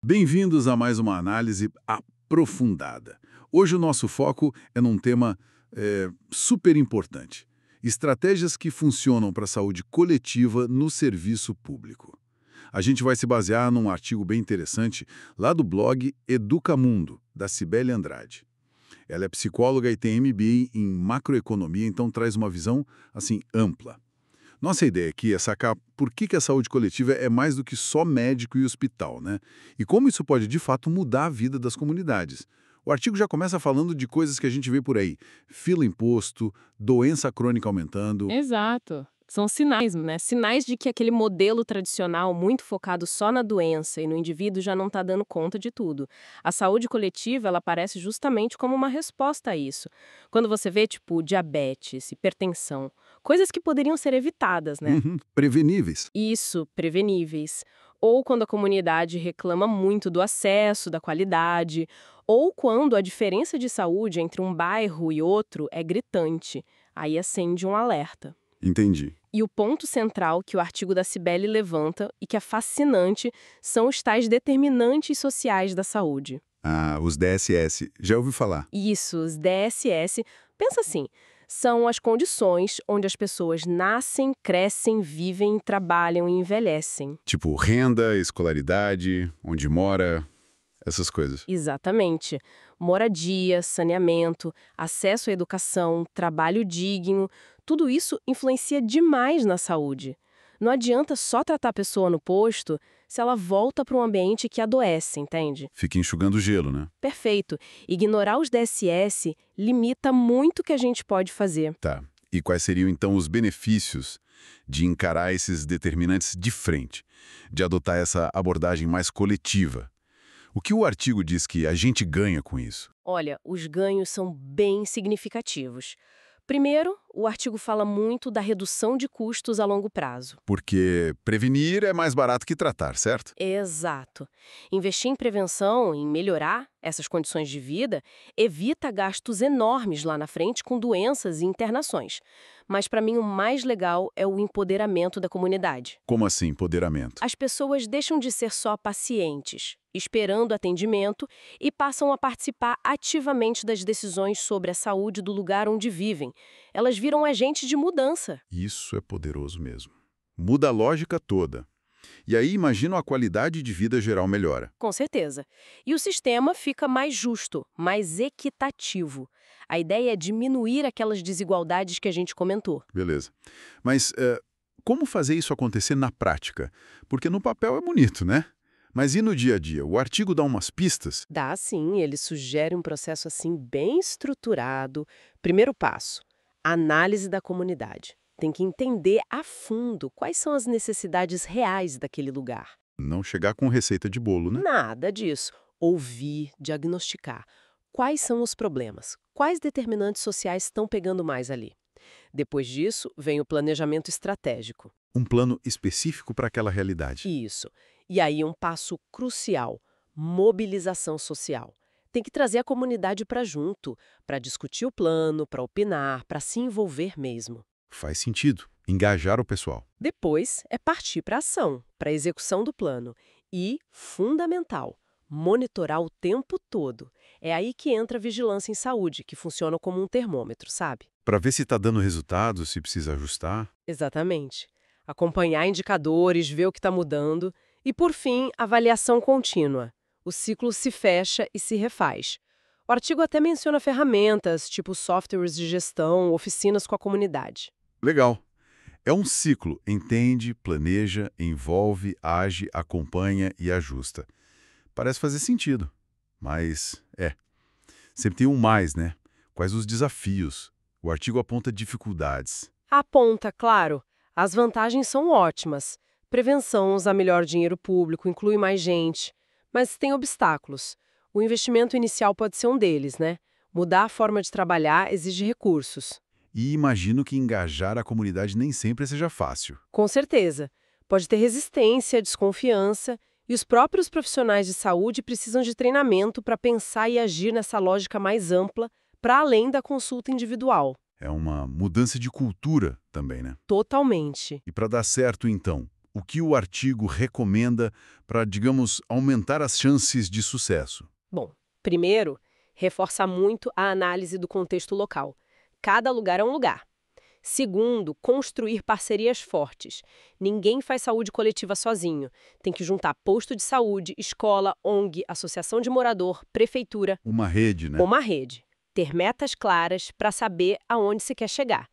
Bem-vindos a mais uma análise aprofundada. Hoje o nosso foco é num tema super importante. Estratégias que funcionam para a saúde coletiva no serviço público. A gente vai se basear num artigo bem interessante lá do blog Educamundo, da Cibele Andrade. Ela é psicóloga e tem MBA em macroeconomia, então traz uma visão, assim, ampla. Nossa ideia aqui é sacar por que a saúde coletiva é mais do que só médico e hospital, né? E como isso pode, de fato, mudar a vida das comunidades. O artigo já começa falando de coisas que a gente vê por aí. Fila imposto, doença crônica aumentando. Exato. São sinais, né? Sinais de que aquele modelo tradicional, muito focado só na doença e no indivíduo, já não está dando conta de tudo. A saúde coletiva, ela aparece justamente como uma resposta a isso. Quando você vê, tipo, diabetes, hipertensão, coisas que poderiam ser evitadas, né? Uhum, preveníveis. Isso, preveníveis. Ou quando a comunidade reclama muito do acesso, da qualidade, ou quando a diferença de saúde entre um bairro e outro é gritante. Aí acende um alerta. Entendi. E o ponto central que o artigo da Cibele levanta e que é fascinante são os tais determinantes sociais da saúde. Ah, os DSS. Já ouvi falar. Isso, os DSS, pensa assim, são as condições onde as pessoas nascem, crescem, vivem, trabalham e envelhecem. Tipo renda, escolaridade, onde mora, essas coisas. Exatamente. Moradia, saneamento, acesso à educação, trabalho digno, tudo isso influencia demais na saúde. Não adianta só tratar a pessoa no posto se ela volta para um ambiente que adoece, entende? Fica enxugando gelo, né? Perfeito. Ignorar os DSS limita muito o que a gente pode fazer. Tá. E quais seriam, então, os benefícios de encarar esses determinantes de frente, de adotar essa abordagem mais coletiva? O que o artigo diz que a gente ganha com isso? Olha, os ganhos são bem significativos. Primeiro, o artigo fala muito da redução de custos a longo prazo. Porque prevenir é mais barato que tratar, certo? Exato. Investir em prevenção, em melhorar essas condições de vida, evita gastos enormes lá na frente com doenças e internações. Mas para mim o mais legal é o empoderamento da comunidade. Como assim, empoderamento? As pessoas deixam de ser só pacientes, esperando atendimento, e passam a participar ativamente das decisões sobre a saúde do lugar onde vivem. Elas viram agentes de mudança. Isso é poderoso mesmo. Muda a lógica toda. E aí, imagino a qualidade de vida geral melhora. Com certeza. E o sistema fica mais justo, mais equitativo. A ideia é diminuir aquelas desigualdades que a gente comentou. Beleza. Mas como fazer isso acontecer na prática? Porque no papel é bonito, né? Mas e no dia a dia? O artigo dá umas pistas? Dá sim, ele sugere um processo assim bem estruturado. Primeiro passo, análise da comunidade. Tem que entender a fundo quais são as necessidades reais daquele lugar. Não chegar com receita de bolo, né? Nada disso. Ouvir, diagnosticar. Quais são os problemas? Quais determinantes sociais estão pegando mais ali? Depois disso, vem o planejamento estratégico. Um plano específico para aquela realidade. Isso. E aí um passo crucial, mobilização social. Tem que trazer a comunidade para junto, para discutir o plano, para opinar, para se envolver mesmo. Faz sentido. Engajar o pessoal. Depois é partir para a ação, para a execução do plano. E, fundamental, monitorar o tempo todo. É aí que entra a vigilância em saúde, que funciona como um termômetro, sabe? Para ver se está dando resultado, se precisa ajustar. Exatamente. Acompanhar indicadores, ver o que está mudando. E, por fim, avaliação contínua. O ciclo se fecha e se refaz. O artigo até menciona ferramentas, tipo softwares de gestão, oficinas com a comunidade. Legal. É um ciclo. Entende, planeja, envolve, age, acompanha e ajusta. Parece fazer sentido. Mas, sempre tem um mais, né? Quais os desafios? O artigo aponta dificuldades. Aponta, claro. As vantagens são ótimas. Prevenção, usar melhor dinheiro público, inclui mais gente. Mas tem obstáculos. O investimento inicial pode ser um deles, né? Mudar a forma de trabalhar exige recursos. E imagino que engajar a comunidade nem sempre seja fácil. Com certeza. Pode ter resistência, desconfiança, e os próprios profissionais de saúde precisam de treinamento para pensar e agir nessa lógica mais ampla, para além da consulta individual. É uma mudança de cultura também, né? Totalmente. E para dar certo, então, O que o artigo recomenda para, digamos, aumentar as chances de sucesso? Bom, primeiro, reforça muito a análise do contexto local. Cada lugar é um lugar. Segundo, construir parcerias fortes. Ninguém faz saúde coletiva sozinho. Tem que juntar posto de saúde, escola, ONG, associação de morador, prefeitura. Uma rede, né? Uma rede. Ter metas claras para saber aonde se quer chegar.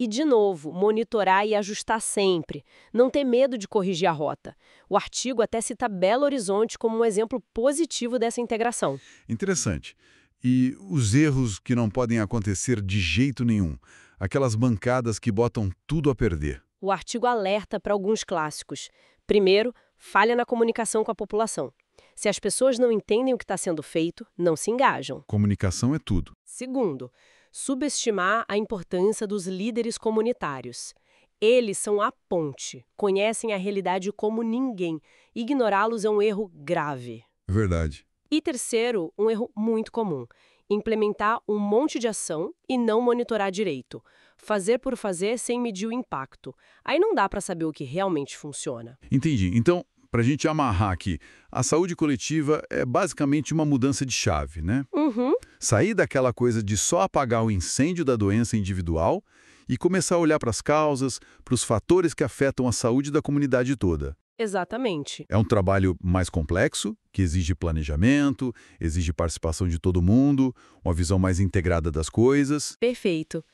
E, de novo, monitorar e ajustar sempre. Não ter medo de corrigir a rota. O artigo até cita Belo Horizonte como um exemplo positivo dessa integração. Interessante. E os erros que não podem acontecer de jeito nenhum? Aquelas bancadas que botam tudo a perder. O artigo alerta para alguns clássicos. Primeiro, falha na comunicação com a população. Se as pessoas não entendem o que está sendo feito, não se engajam. Comunicação é tudo. Segundo, subestimar a importância dos líderes comunitários. Eles são a ponte, conhecem a realidade como ninguém. Ignorá-los é um erro grave. Verdade. E terceiro, um erro muito comum. Implementar um monte de ação e não monitorar direito. Fazer por fazer sem medir o impacto. Aí não dá para saber o que realmente funciona. Entendi. Então, para a gente amarrar aqui, a saúde coletiva é basicamente uma mudança de chave, né? Uhum. Sair daquela coisa de só apagar o incêndio da doença individual e começar a olhar para as causas, para os fatores que afetam a saúde da comunidade toda. Exatamente. É um trabalho mais complexo, que exige planejamento, exige participação de todo mundo, uma visão mais integrada das coisas. Perfeito.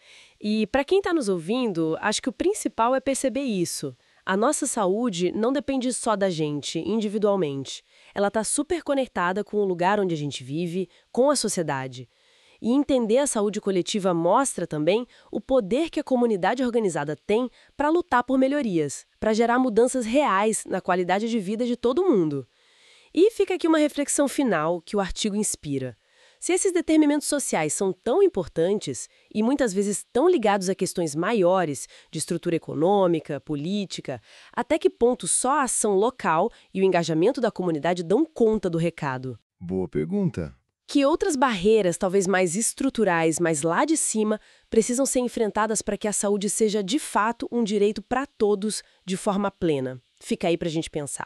E para quem está nos ouvindo, acho que o principal é perceber isso. A nossa saúde não depende só da gente, individualmente. Ela está super conectada com o lugar onde a gente vive, com a sociedade. E entender a saúde coletiva mostra também o poder que a comunidade organizada tem para lutar por melhorias, para gerar mudanças reais na qualidade de vida de todo mundo. E fica aqui uma reflexão final que o artigo inspira. Se esses determinantes sociais são tão importantes e muitas vezes tão ligados a questões maiores de estrutura econômica, política, até que ponto só a ação local e o engajamento da comunidade dão conta do recado? Boa pergunta. Que outras barreiras, talvez mais estruturais, mas lá de cima, precisam ser enfrentadas para que a saúde seja de fato um direito para todos de forma plena? Fica aí para a gente pensar.